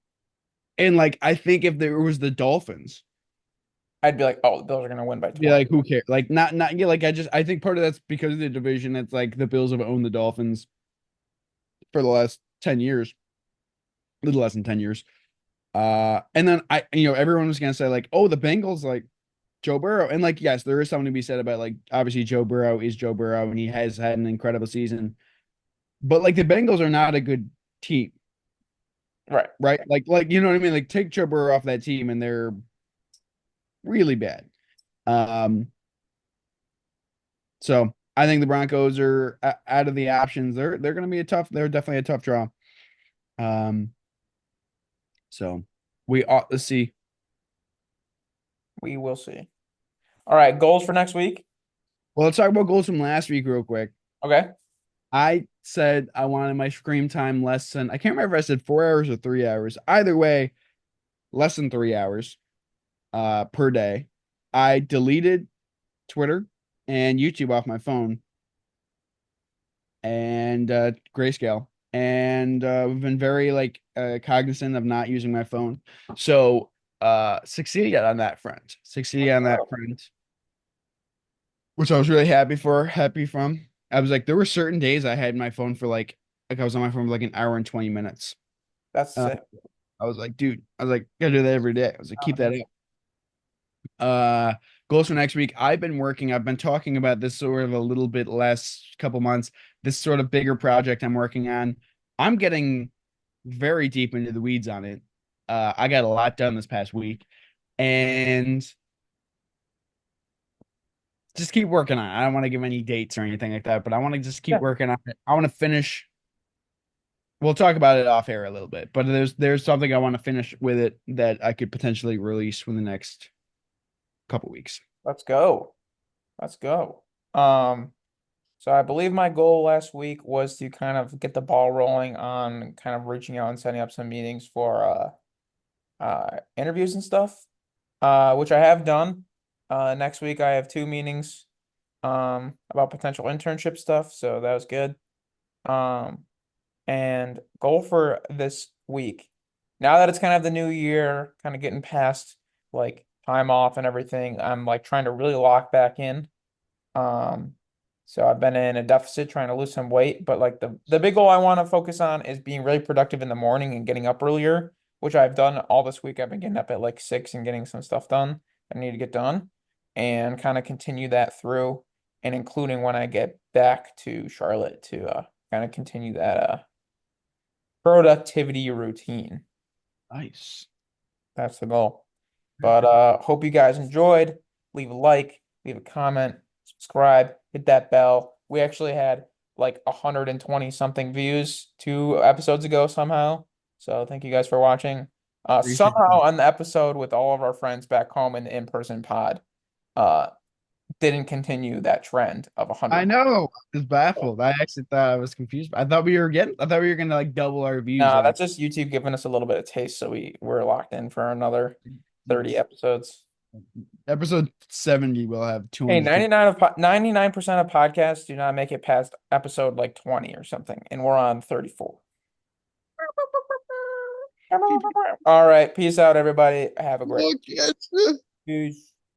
And like I think if there was the Dolphins, I'd be like, oh, the Bills are gonna win by be 20. like, who cares? Like not yeah, like I think part of that's because of the division. It's like the Bills have owned the Dolphins for the last 10 years, a little less than 10 years. And then everyone was gonna say like, oh, the Bengals like Joe Burrow. And like, yes, there is something to be said about like obviously Joe Burrow is Joe Burrow and he has had an incredible season. But like the Bengals are not a good team, Right. right? Like you know what I mean? Like take Joe Burrow off that team and they're really bad. Um, so I think the Broncos are out of the options. They're gonna be they're definitely a tough draw. Um, so we ought to see. We will see. All right, goals for next week. Well, let's talk about goals from last week real quick. Okay. I said I wanted my screen time less than I can't remember if I said 4 hours or 3 hours. Either way, less than 3 hours per day. I deleted Twitter and YouTube off my phone and grayscale. And we've been very like cognizant of not using my phone. So succeeded on that front. Succeeded on that front, which I was really happy from. I was like, there were certain days I had my phone for like I was on my phone for like an hour and 20 minutes. That's Uh, sick. I was like, dude, I was like, gotta do that every day. I was like, keep that up. Uh, Goals for next week. I've been talking about this sort of a little bit last couple months. This sort of bigger project I'm working on. I'm getting very deep into the weeds on it. I got a lot done this past week and just keep working on it. I don't want to give any dates or anything like that, but I want to just keep Yeah, working on it. I want to finish. We'll talk about it off air a little bit, but there's something I want to finish with it that I could potentially release within the next couple weeks. let's go. Let's go. So I believe my goal last week was to kind of get the ball rolling on kind of reaching out and setting up some meetings for interviews and stuff. Which I have done. Next week I have two meetings about potential internship stuff, so that was good. Um, and goal for this week. Now that it's kind of the new year, kind of getting past like time off and everything, I'm like trying to really lock back in. Um, so I've been in a deficit trying to lose some weight, but like the big goal I want to focus on is being really productive in the morning and getting up earlier, which I've done all this week. I've been getting up at like 6 and getting some stuff done I need to get done and kind of continue that through and including when I get back to Charlotte to kind of continue that productivity routine. Nice. That's the goal. But hope you guys enjoyed. Leave a like, leave a comment, subscribe, hit that bell. We actually had like 120 something views 2 episodes ago somehow. So thank you guys for watching. Appreciate Somehow that. on the episode with all of our friends back home in the in-person pod, uh, didn't continue that trend of I 100. know. I was baffled. I actually thought I was confused. I thought we were gonna like double our views No, every that's just YouTube giving us a little bit of taste, so we're locked in for another 30 episodes. episode 70. We'll have Hey, 250. 99% of podcasts do not make it past episode like 20 or something, and we're on 34. All right, peace out, everybody. Have a great Look, yes. peace.